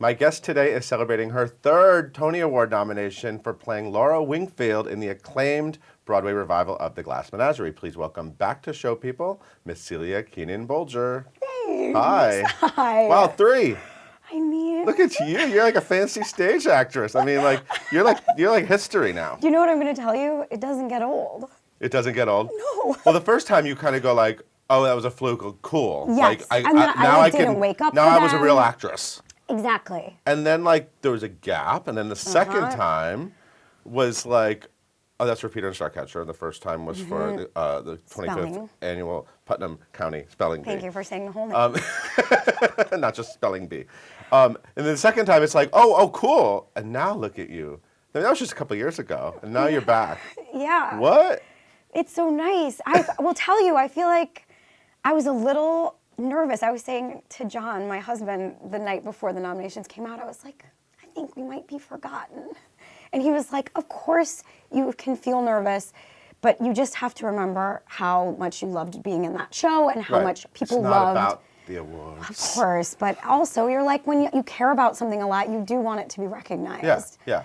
My guest today is celebrating her third Tony Award nomination for playing Laura Wingfield in the acclaimed Broadway revival of The Glass Menagerie. Please welcome back to show people, Miss Celia Keenan-Bolger. Thanks. Hi. Hi. Wow, 3. I mean, Look at you. You're like a fancy stage actress. I mean, you're like history now. Do you know what I'm going to tell you? It doesn't get old. It doesn't get old? No. Well, the first time you kind of go like, oh, that was a fluke. Cool. Yes. Like, And then I didn't wake up Now for I was a them. real actress. Exactly. And then there was a gap, and then the second time was like, oh, that's for Peter and Starcatcher. And the first time was for the 25th Spelling. annual Putnam County Spelling Bee. Thank you for saying the whole name. Not just Spelling Bee. And then the second time, it's like, oh, cool. And now look at you. I mean, that was just a couple years ago, and now you're back. Yeah. What? It's so nice. I will tell you, I feel like I was a little nervous. I was saying to John, my husband, the night before the nominations came out, I was like, I think we might be forgotten. And he was like, of course you can feel nervous, but you just have to remember how much you loved being in that show and how much people it's not loved. About the awards. Of course, but also you're like, when you care about something a lot, you do want it to be recognized. Yeah.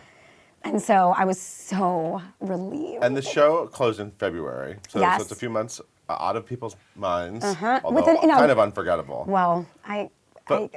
And so I was so relieved. And the show closed in February, so Yes. it's a few months out of people's minds, although Within, kind of unforgettable. Well, I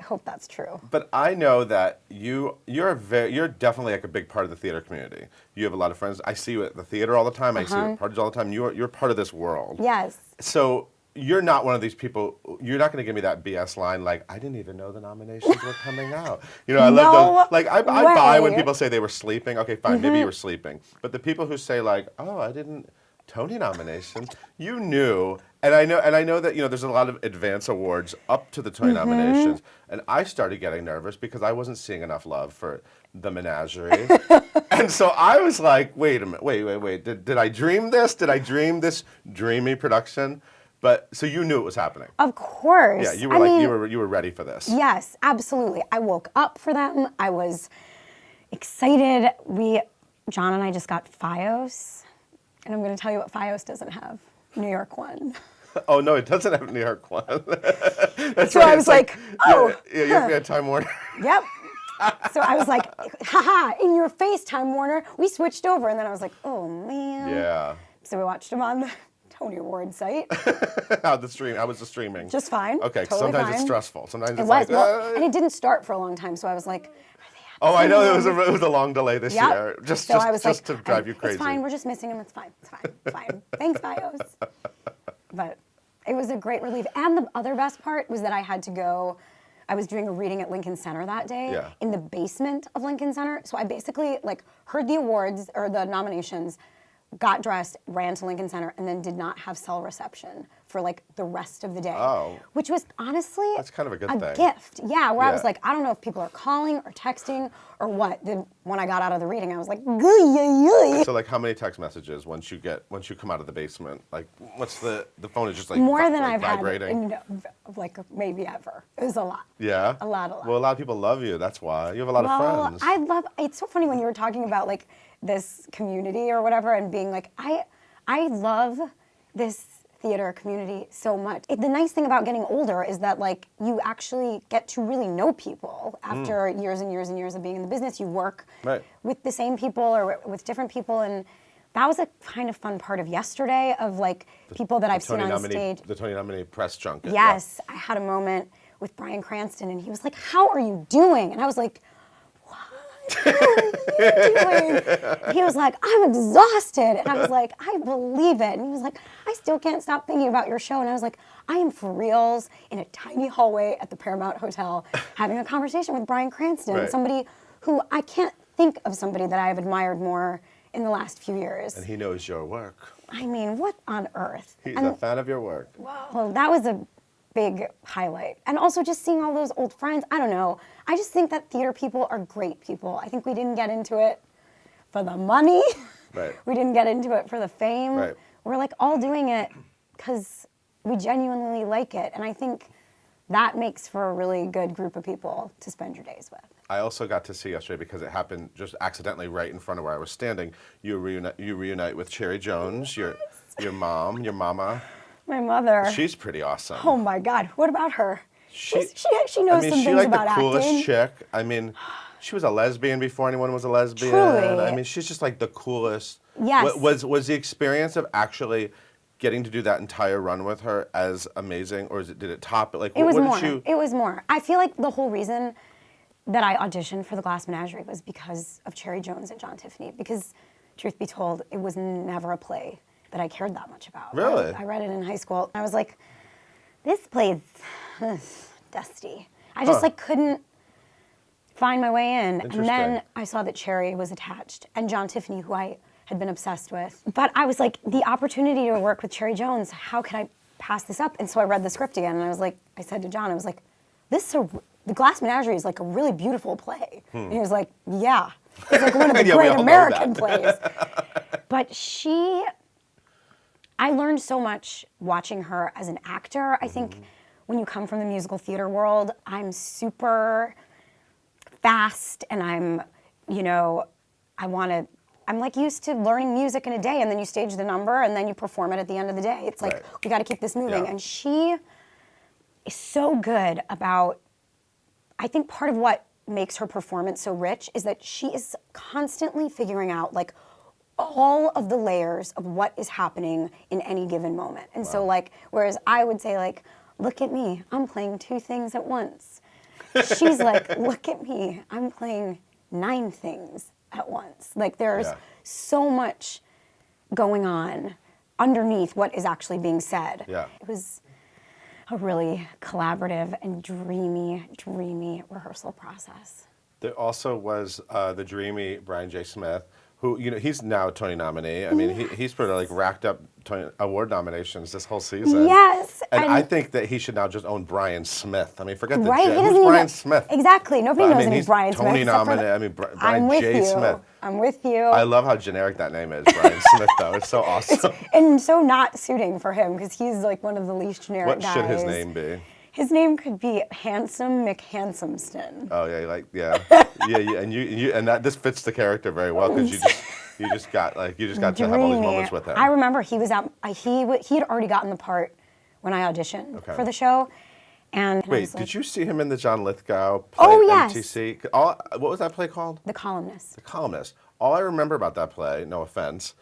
hope that's true. But I know that you're definitely like a big part of the theater community. You have a lot of friends. I see you at the theater all the time. I see you at parties all the time. You're part of this world. Yes. So you're not one of these people. You're not going to give me that BS line like, I didn't even know the nominations were coming out. I love those. Like I buy when people say they were sleeping. Okay, fine, maybe you were sleeping. But the people who say like, oh, I didn't. Tony nominations, you knew, and I know that there's a lot of advance awards up to the Tony nominations, and I started getting nervous because I wasn't seeing enough love for the Menagerie, and so I was like, wait a minute, wait, did I dream this? Did I dream this dreamy production? But so you knew it was happening. Of course. Yeah, you were you were ready for this. Yes, absolutely. I woke up for them. I was excited. John and I just got FiOS. And I'm going to tell you what FiOS doesn't have. New York one. Oh, no, it doesn't have New York one. That's so right. I was like, oh. Yeah, you have to get Time Warner. Yep. So I was like, haha, in your face, Time Warner. We switched over. And then I was like, oh, man. Yeah. So we watched them on the Tony Award site. How was the streaming? Just fine. Okay, totally sometimes fine. it's stressful. Sometimes it's was. like, And it didn't start for a long time. So I was like, oh, I know it was a long delay this year, just to drive you crazy. It's fine. We're just missing him. It's fine. It's fine. Thanks, FiOS. But it was a great relief. And the other best part was that I was doing a reading at Lincoln Center that day in the basement of Lincoln Center. So I basically heard the awards or the nominations, got dressed, ran to Lincoln Center, and then did not have cell reception for the rest of the day. Oh. Which was honestly that's kind of a good thing. Gift. Yeah, where I was like, I don't know if people are calling or texting or what. Then when I got out of the reading, I was like, So how many text messages once you come out of the basement? What's the phone is just more than I've vibrating? had maybe ever. It was a lot. Yeah? A lot. Well, a lot of people love you. That's why. You have a lot of friends. It's so funny when you were talking about this community or whatever and being like, I love this theater community so much. The nice thing about getting older is that you actually get to really know people after years and years and years of being in the business. You work with the same people or with different people, and that was a kind of fun part of yesterday of people that I've seen on stage. The Tony nominee press junket. Yes, I had a moment with Bryan Cranston, and he was like, "How are you doing?" And I was like, "What are you doing?" He was like, "I'm exhausted." And I was like, "I believe it." And he was like, "I still can't stop thinking about your show." And I was like, I am for reals in a tiny hallway at the Paramount Hotel having a conversation with Bryan Cranston, somebody who I can't think of somebody that I have admired more in the last few years. And he knows your work. I mean, what on earth? He's a fan of your work. Well, that was a big highlight. And also just seeing all those old friends. I don't know. I just think that theater people are great people. I think we didn't get into it for the money. Right. We didn't get into it for the fame. Right. We're all doing it because we genuinely like it. And I think that makes for a really good group of people to spend your days with. I also got to see yesterday, because it happened just accidentally right in front of where I was standing, you reunite with Cherry Jones, your mama. My mother. She's pretty awesome. Oh my God, what about her? she knows some things about acting. She's like the coolest chick. I mean, she was a lesbian before anyone was a lesbian. Truly. I mean, she's just like the coolest. Yes. Was the experience of actually getting to do that entire run with her as amazing, or did it top it? Like, It was more. I feel like the whole reason that I auditioned for the Glass Menagerie was because of Cherry Jones and John Tiffany. Because, truth be told, it was never a play that I cared that much about. Really? I read it in high school. I was like, this play is dusty. I just like couldn't find my way in. And then I saw that Cherry was attached, and John Tiffany, who I had been obsessed with. But I was like, the opportunity to work with Cherry Jones, how could I pass this up? And so I read the script again, and I was like, I said to John, I was like, the Glass Menagerie is like a really beautiful play. And he was like, yeah. It's like one of the great American plays. But I learned so much watching her as an actor. I think when you come from the musical theater world, I'm super fast, and I'm like used to learning music in a day, and then you stage the number, and then you perform it at the end of the day. It's like, we got to keep this moving. Yeah. And she is so good about, I think part of what makes her performance so rich is that she is constantly figuring out like all of the layers of what is happening in any given moment. And so like, whereas I would say like, look at me, I'm playing 2 things at once. She's like, look at me, I'm playing 9 things at once. Like there's so much going on underneath what is actually being said. Yeah. It was a really collaborative and dreamy rehearsal process. There also was the dreamy Brian J. Smith, who, he's now a Tony nominee. I mean, he's pretty like racked up Tony award nominations this whole season. Yes. And I think that he should now just own Brian Smith. I mean, forget the right? Who's Brian Smith? Exactly. Nobody knows any Brian Smith. Tony nominee. I mean, Brian J. Smith. I'm with you. I love how generic that name is, Brian Smith, though. It's so awesome. And so not suiting for him, because he's like one of the least generic guys. What should his name be? His name could be Handsome McHandsomeston. Oh yeah, and that this fits the character very well, because you just got to have all these moments with him. I remember he was out. He had already gotten the part when I auditioned for the show. And wait, did you see him in the John Lithgow play? Oh yes. MTC? What was that play called? The Columnist. The Columnist. All I remember about that play, no offense,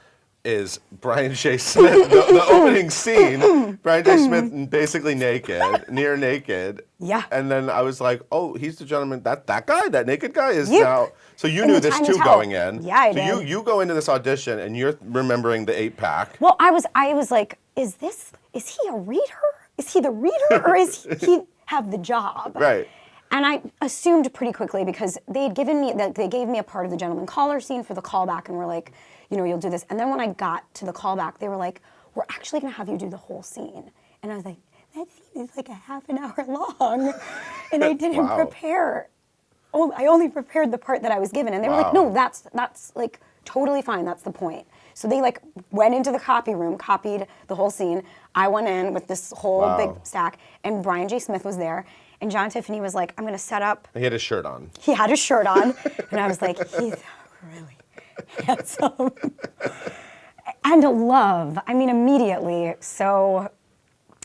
is Brian J. Smith, the opening scene, Brian J. Smith basically naked, near naked. Yeah. And then I was like, oh, he's the gentleman, that guy, that naked guy is now. So you knew this too going in. Yeah, I did. So you go into this audition and you're remembering the 8-pack. Well, I was like, is he a reader? Is he the reader, or is he have the job? Right. And I assumed pretty quickly, because they gave me a part of the gentleman caller scene for the callback, and were like, you'll do this. And then when I got to the callback, they were like, we're actually going to have you do the whole scene. And I was like, that scene is like a half an hour long, and I didn't prepare. Oh, I only prepared the part that I was given, and they were like, no, that's like totally fine. That's the point. So they like went into the copy room, copied the whole scene. I went in with this whole big stack, and Brian J. Smith was there, and John Tiffany was like, I'm going to set up. He had his shirt on. He had his shirt on, and I was like, he's really handsome. And love, I mean, immediately. So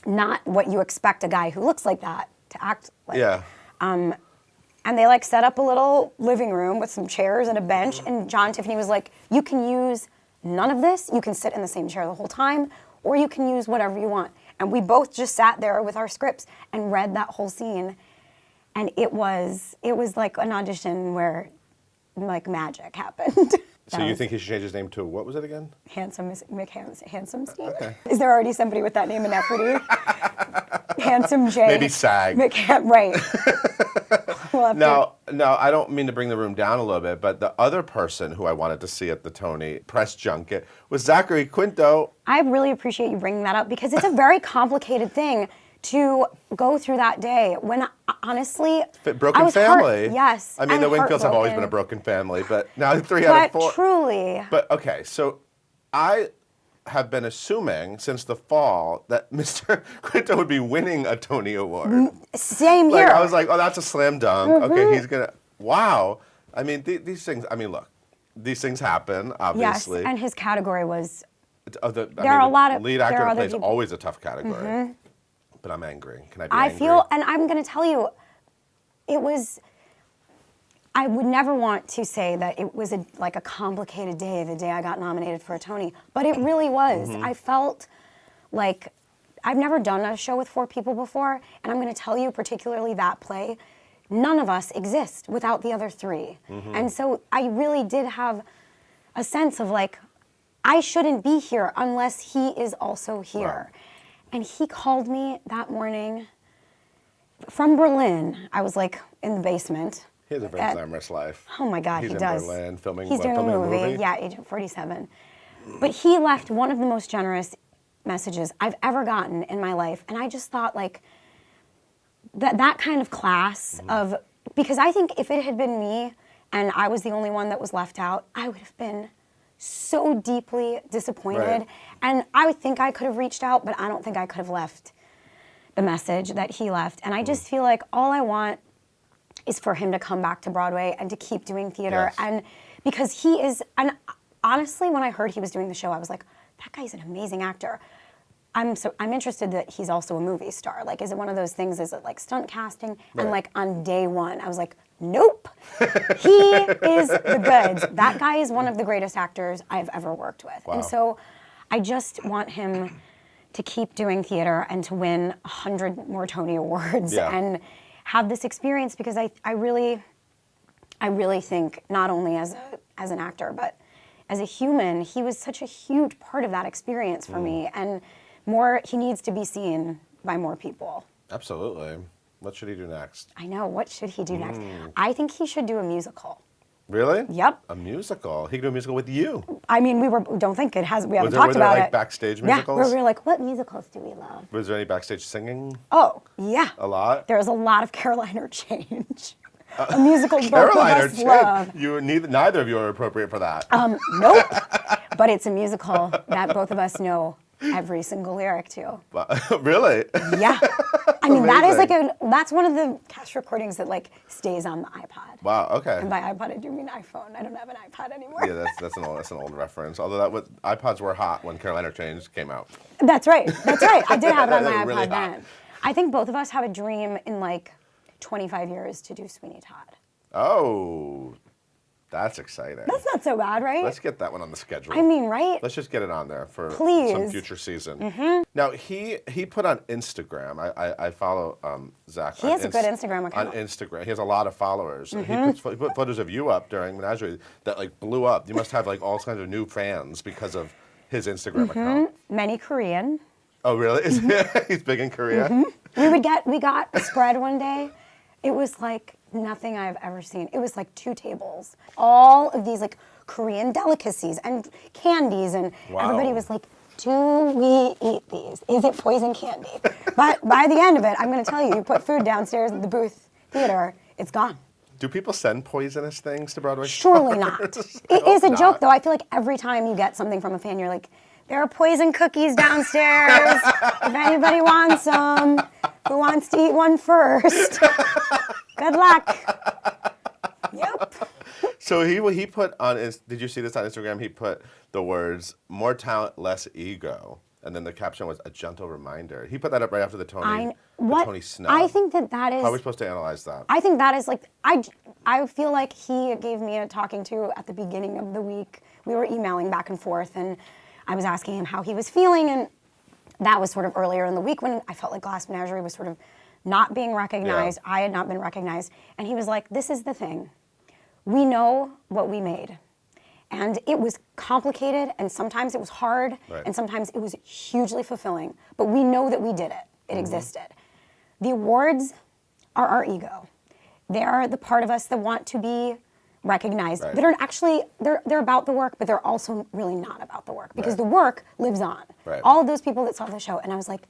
not what you expect a guy who looks like that to act like. Yeah. And they like set up a little living room with some chairs and a bench, and John Tiffany was like, you can use none of this, you can sit in the same chair the whole time, or you can use whatever you want. And we both just sat there with our scripts and read that whole scene. And it was like an audition where like magic happened. So you think he should change his name to, what was it again? Handsome Handsomestein? Okay. Is there already somebody with that name in equity? Handsome J. Maybe SAG. Right. Now, I don't mean to bring the room down a little bit, but the other person who I wanted to see at the Tony press junket was Zachary Quinto. I really appreciate you bringing that up, because it's a very complicated thing to go through that day when, honestly, broken family. Yes. I mean, the Wingfields have always been a broken family, but now 3 out of 4. But truly. But okay, so I have been assuming since the fall that Mr. Quinto would be winning a Tony Award. Same here. I was like, oh, that's a slam dunk. Mm-hmm. Okay, he's gonna. Wow. I mean, these things. I mean, look, these things happen. Obviously. Yes, and his category was. There are a lot of lead actor in a play is always a tough category. Mm-hmm. But I'm angry. Can I be angry? And I'm going to tell you, I would never want to say that it was like a complicated day, the day I got nominated for a Tony, but it really was. I felt like I've never done a show with 4 people before, and I'm going to tell you, particularly that play, none of us exist without the other 3. And so I really did have a sense of like, I shouldn't be here unless he is also here. Wow. And he called me that morning from Berlin. I was like in the basement. He has a very glamorous life. Oh my God, he does. He's in Berlin filming. He's doing filming a movie. Yeah, Agent 47. But he left one of the most generous messages I've ever gotten in my life, and I just thought like that kind of class of, because I think if it had been me and I was the only one that was left out, I would have been so deeply disappointed. Right. And I would think I could have reached out, but I don't think I could have left the message that he left. And I just feel like all I want is for him to come back to Broadway and to keep doing theater. Yes. And because he is, and honestly, when I heard he was doing the show, I was like, that guy's an amazing actor. I'm interested that he's also a movie star. Like, is it one of those things, is it like stunt casting? Right. And like on day one, I was like, nope, he is the goods. That guy is one of the greatest actors I've ever worked with. Wow. And so I just want him to keep doing theater and to win 100 more Tony Awards and have this experience, because I really think, not only as an actor, but as a human, he was such a huge part of that experience for me. And he needs to be seen by more people. Absolutely. What should he do next? I know, what should he do next? I think he should do a musical. Really? Yep. A musical? He could do a musical with you. I mean, we haven't talked about it. Were there backstage musicals? Yeah, we were like, what musicals do we love? Was there any backstage singing? Oh, yeah. A lot? There was a lot of Carolina Change. A musical both of us love. Neither of you are appropriate for that. Nope. But it's a musical that both of us know every single lyric to. Really? Yeah. I mean, that is that's one of the cast recordings that like stays on the iPod. Wow, okay. And by iPod, I do mean iPhone. I don't have an iPod anymore. Yeah, that's an old reference. Although iPods were hot when Carolina Change came out. That's right. I did have it on my iPod really then. I think both of us have a dream in like 25 years to do Sweeney Todd. Oh, that's exciting. That's not so bad, right? Let's get that one on the schedule. I mean, right? Let's just get it on there for some future season. Now, he put on Instagram, I follow Zach. He has a good Instagram account. On Instagram. He has a lot of followers. He put photos of you up during Menagerie that like blew up. You must have like all kinds of new fans because of his Instagram account. Many Korean. Oh, really? He's big in Korea? We got a spread one day. It was like nothing I've ever seen. It was like 2 tables. All of these like Korean delicacies and candies, and everybody was like, do we eat these? Is it poison candy? But by the end of it, I'm going to tell you, you put food downstairs at the booth theater, it's gone. Do people send poisonous things to Broadway? Surely not. It is a joke, though. I feel like every time you get something from a fan, you're like, there are poison cookies downstairs. If anybody wants some, who wants to eat one first? Good luck. Yep. So he put on did you see this on Instagram? He put the words, more talent, less ego. And then the caption was, a gentle reminder. He put that up right after the Tony snub. I think that is... How are we supposed to analyze that? I think that is like... I feel like he gave me a talking to at the beginning of the week. We were emailing back and forth, and I was asking him how he was feeling, and that was sort of earlier in the week when I felt like Glass Menagerie was sort of not being recognized. Yeah. I had not been recognized. And he was like, this is the thing. We know what we made. And it was complicated, and sometimes it was hard, and sometimes it was hugely fulfilling. But we know that we did it. It existed. The awards are our ego. They are the part of us that want to be recognized. That are actually, they're about the work, but they're also really not about the work, because the work lives on. All of those people that saw the show, and I was like,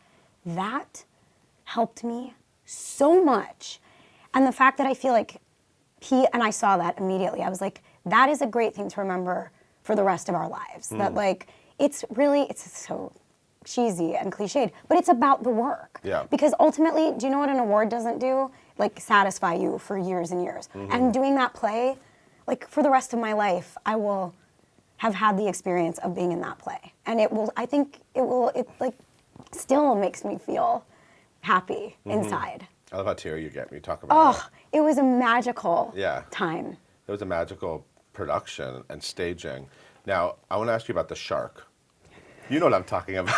that helped me so much. And the fact that I feel like and I saw that immediately, I was like, that is a great thing to remember for the rest of our lives. That like, it's so cheesy and cliched, but it's about the work. Yeah. Because ultimately, do you know what an award doesn't do? Like satisfy you for years and years. And doing that play, like for the rest of my life, I will have had the experience of being in that play. And it like still makes me feel happy inside. I love how teary you get when you talk about it. Oh, it was a magical time. It was a magical production and staging. Now, I want to ask you about the shark. You know what I'm talking about.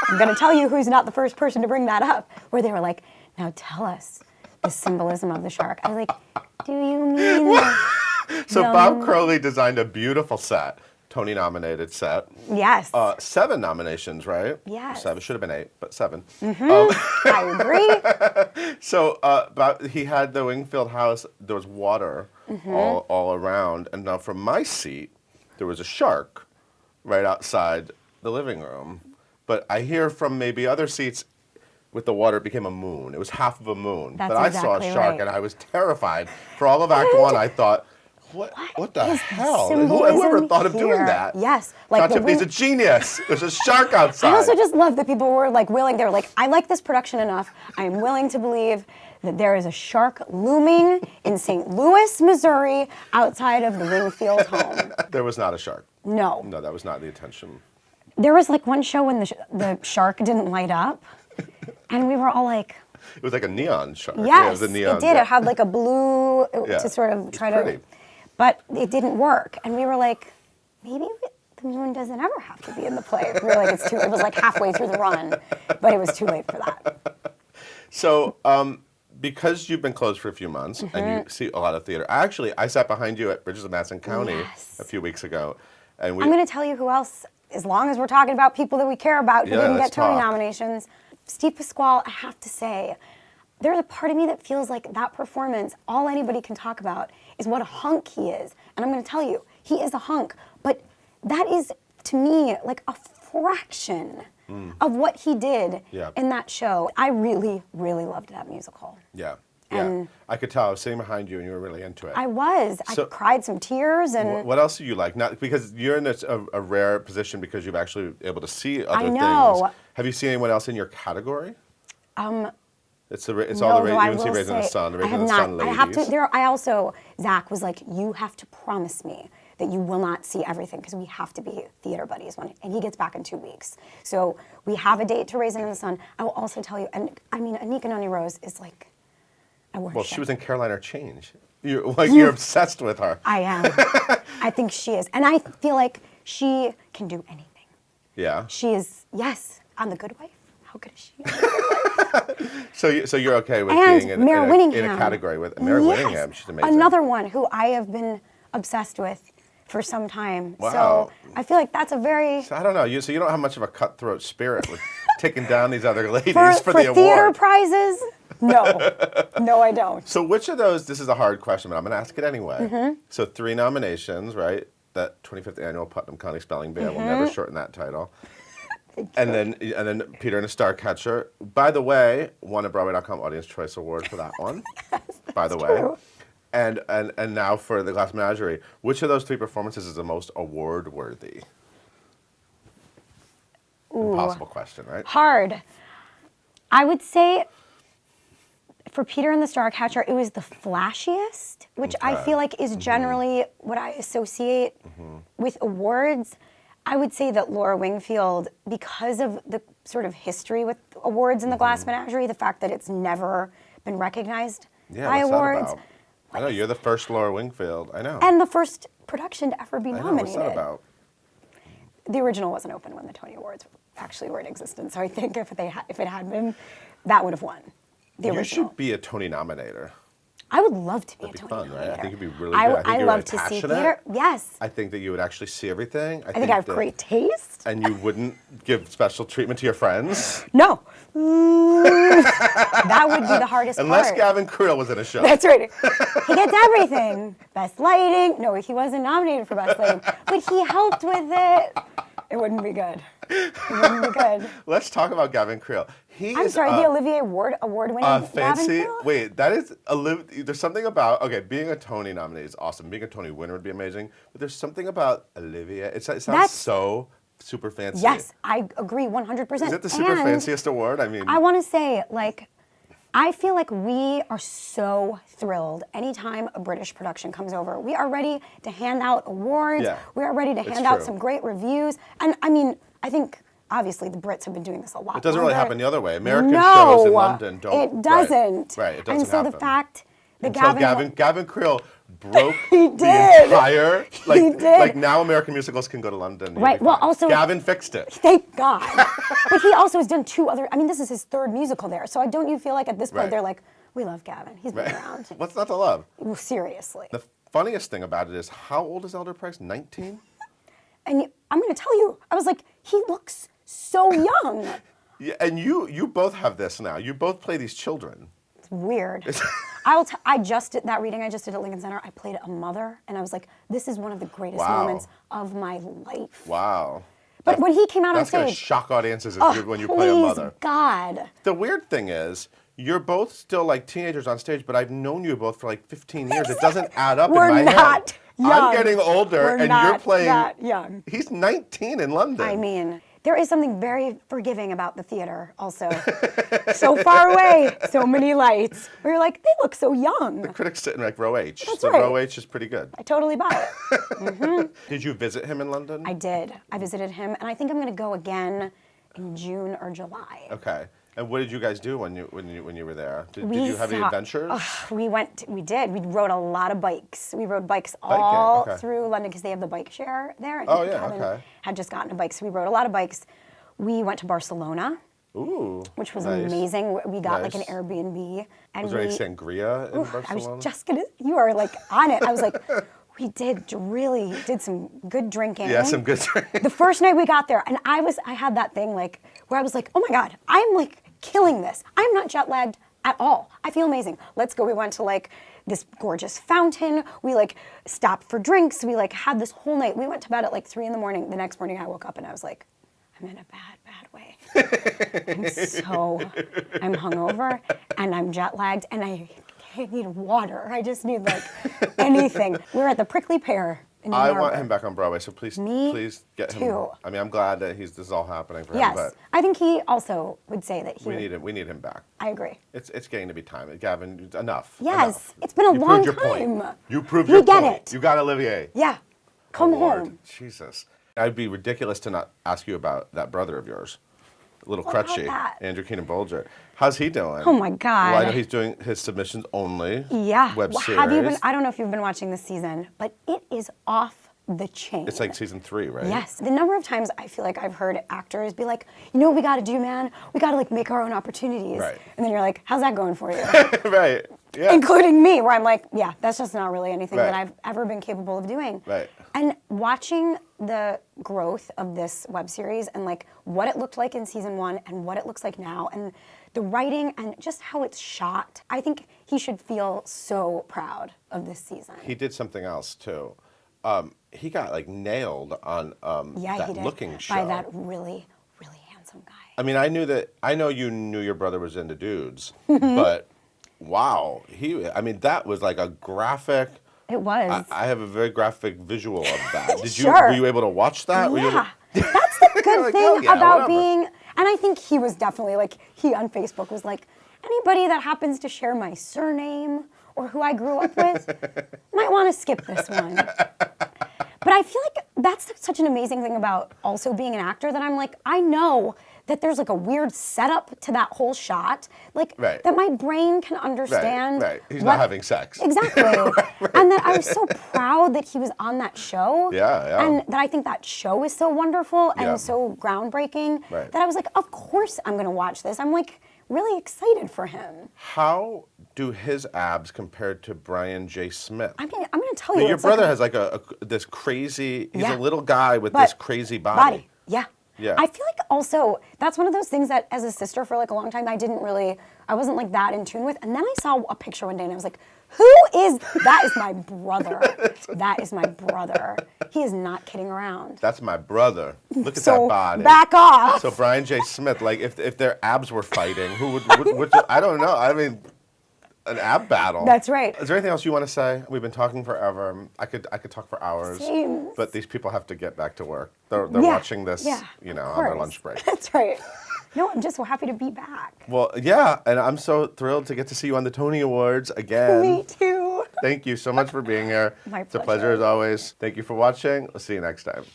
I'm going to tell you who's not the first person to bring that up, where they were like, now tell us the symbolism of the shark. I was like, do you mean So Bob Crowley designed a beautiful set, Tony-nominated set. Yes. 7 nominations, right? Yes. 7, should have been 8, but 7. I agree. So he had the Wingfield house, there was water all around, and now from my seat, there was a shark right outside the living room. But I hear from maybe other seats, with the water, it became a moon. It was half of a moon. That's but I exactly saw a shark, right. and I was terrified. For all of Act 1, I thought, what the hell? Symbolism Whoever thought of here? doing that? Yes. Like He's a genius. There's a shark outside. I also just love that people were like willing. They were like, I like this production enough. I am willing to believe that there is a shark looming in St. Louis, Missouri, outside of the Wingfield home. There was not a shark. No. No, that was not the intention. There was like one show when the shark didn't light up, and we were all like, It was like a neon shark. yes, Yeah, it was a neon. it did. It had like a blue Yeah, to sort of try pretty. to, but it didn't work. And we were like, maybe the moon doesn't ever have to be in the play. We were like, it's too. It was like halfway through the run, but it was too late for that. So, because you've been closed for a few months and you see a lot of theater, I sat behind you at Bridges of Madison County Yes. a few weeks ago, and I'm going to tell you who else, as long as we're talking about people that we care about who Yeah, didn't let's get Tony talk. nominations. Steve Pasquale, I have to say, there's a part of me that feels like that performance, all anybody can talk about is what a hunk he is. And I'm going to tell you, he is a hunk. But that is, to me, like a fraction of what he did in that show. I really, really loved that musical. Yeah. And I could tell. I was sitting behind you and you were really into it. I was. I cried some tears. And What else do you like? Not because you're in a rare position because you've actually able to see other I know. things. Have you seen anyone else in your category? It's all the UNC Raising the Sun, the Raising the Sun ladies. I have to. Zach was like, you have to promise me that you will not see everything because we have to be theater buddies. And he gets back in 2 weeks. So we have a date to Raising in the Sun. I will also tell you, and I mean, Anika Noni Rose is like, I worship. Well, she was in Carolina Change. You're obsessed with her. I am. I think she is. And I feel like she can do anything. Yeah. She is, yes, on The Good Wife. How good is she? So you're okay with And being in a category with Mary Winningham. She's amazing. Another one who I have been obsessed with for some time. Wow. So I feel like that's a very... So I don't know. So you don't have much of a cutthroat spirit with taking down these other ladies For the theater award. prizes? No. No, I don't. So which of those, this is a hard question, but I'm going to ask it anyway. Mm-hmm. So 3 nominations, right? That 25th Annual Putnam County Spelling Bee. I will never shorten that title. And then Peter and the Starcatcher. By the way, won a Broadway.com Audience Choice Award for that one. Yes, by the way. true. And now for the Glass Menagerie. Which of those 3 performances is the most award worthy? Impossible question, right? Hard. I would say for Peter and the Starcatcher, it was the flashiest, which I feel like is generally what I associate with awards. I would say that Laura Wingfield, because of the sort of history with awards in the Glass Menagerie, the fact that it's never been recognized by what's awards. that about? I know, you're the first Laura Wingfield. I know. And the first production to ever be I know, nominated. what's that about? The original wasn't open when the Tony Awards actually were in existence, so I think if it had been, that would have won. The original. You should be a Tony nominator. I would love to be That'd a be Tony fun, right? I think it'd be really I, good. I think I you're love really to see passionate. theater. Yes. I think that you would actually see everything. I think I have great taste. And you wouldn't give special treatment to your friends. No. That would be the hardest Unless part. Gavin Creel was in a show. That's right. He gets everything. Best lighting. No, he wasn't nominated for best lighting, but he helped with it. It wouldn't be good. It wouldn't be good. Let's talk about Gavin Creel. I'm sorry, the Olivier award-winning Gavin fancy. Creel? Wait, that is there's something about being a Tony nominee is awesome. Being a Tony winner would be amazing. But there's something about Olivia. It sounds so super fancy. Yes, I agree 100%. Is it the super fanciest award? I mean, I want to say, like, I feel like we are so thrilled anytime a British production comes over. We are ready to hand out awards. Yeah, we are ready to it's hand out true. some great reviews. And I mean, I think obviously the Brits have been doing this a lot. It doesn't really happen the other way. American No, shows in London don't. It doesn't. Right, it doesn't And so happen. the fact that Until Gavin Creel broke He the did. entire, He did. like now American musicals can go to London. You'll Right, be well, fine. also- Gavin fixed it. Thank God. But he also has done 2 other, I mean, this is his 3rd musical there. So don't you feel like at this point Right. they're like, we love Gavin. He's been around. What's not to love? Well, seriously. The funniest thing about it is, how old is Elder Price? 19? And I'm going to tell you, I was like, he looks so young. Yeah, and you both have this now. You both play these children. It's weird. I just did that reading I just did at Lincoln Center. I played a mother, and I was like, this is one of the greatest Wow. moments of my life. Wow. But when he came out on That's going to stage, shock audiences when you please, play a mother. God. The weird thing is, you're both still like teenagers on stage, but I've known you both for like 15 years. It doesn't add up We're in my not head. young. I'm getting older, We're and not you're playing. that young. He's 19 in London. I mean, there is something very forgiving about the theater also. So far away, so many lights. We were like, they look so young. the critics sit in like row H. That's so right. row H is pretty good. I totally buy it. Did you visit him in London? I did. I visited him, and I think I'm going to go again in June or July. Okay. And what did you guys do when you were there? Did you have any adventures? We did. We rode a lot of bikes. We rode bikes all okay. through London because they have the bike share there. And Oh, yeah, Gavin okay. had just gotten a bike, so we rode a lot of bikes. We went to Barcelona, Ooh. which was nice. amazing. We got like an Nice. Airbnb. And Was there any sangria in Barcelona? I was just gonna. You are like on it. I was like, we did some good drinking. Yeah, some good drinking. The first night we got there, and I had that thing like where I was like, oh my God, I'm like killing this. I'm not jet lagged at all. I feel amazing. Let's go. We went to like this gorgeous fountain. We like stopped for drinks. We like had this whole night. We went to bed at like 3 a.m. The next morning I woke up and I was like, I'm in a bad way. I'm hungover and I'm jet lagged and I need water. I just need like anything. We're at the Prickly Pear in New I Harbor. want him back on Broadway, so please get him. too. I mean, I'm glad that this is all happening for him, Yes, but I think he also would say that he. we need him back. I agree. It's getting to be time. Gavin, enough. Yes, enough. it's been a You long proved your time. Point. You proved We your get point. it. You got Olivier. Yeah, come Award. home. Jesus. I'd be ridiculous to not ask you about that brother of yours, little What about Crutchy, that? Andrew Keenan-Bolger. How's he doing? Oh my God. Well, I know he's doing his submissions only. Yeah. Web Well, series. I don't know if you've been watching this season, but it is off the chain. It's like season 3, right? Yes. The number of times I feel like I've heard actors be like, you know what we got to do, man? We got to like make our own opportunities. Right. And then you're like, how's that going for you? Right. Yeah. Including me, where I'm like, yeah, that's just not really anything Right. that I've ever been capable of doing. Right. And watching the growth of this web series and like what it looked like in season 1 and what it looks like now and the writing and just how it's shot, I think he should feel so proud of this season. He did something else too. He got like nailed on Yeah, that he did. looking show. By that really, really handsome guy. I mean, I know you knew your brother was into dudes, but wow, that was like a graphic. It was. I have a very graphic visual of that. Sure. Were you able to watch that? Were you able- Yeah, that's the good Like, thing oh, yeah, about whatever. being, and I think he was definitely like, he on Facebook was like, anybody that happens to share my surname or who I grew up with might want to skip this one. But I feel like that's such an amazing thing about also being an actor that I'm like, I know that there's like a weird setup to that whole shot, like Right. that my brain can understand. Right. He's what- not having sex. Exactly. And that I was so proud that he was on that show. Yeah. And that I think that show is so wonderful and Yeah. so groundbreaking Right. that I was like, of course I'm going to watch this. I'm like really excited for him. How do his abs compare to Brian J. Smith? I mean, I'm going to tell I you. mean, your it's like brother has like this crazy. He's Yeah. a little guy with But this crazy body. Yeah. Yeah. I feel like also that's one of those things that as a sister for like a long time I wasn't like that in tune with. And then I saw a picture one day and I was like, that is my brother. That is my brother. He is not kidding around. That's my brother. Look at So that body. back off. So Brian J. Smith, like if their abs were fighting, who would I don't know. I mean, an ab battle. That's right. Is there anything else you want to say? We've been talking forever. I could talk for hours. Same. But these people have to get back to work. They're Yeah. watching this, Yeah, on of their course. lunch break. That's right. No, I'm just so happy to be back. Well, yeah, and I'm so thrilled to get to see you on the Tony Awards again. Me too. Thank you so much for being here. My It's a pleasure pleasure. as always. Thank you for watching. We'll see you next time.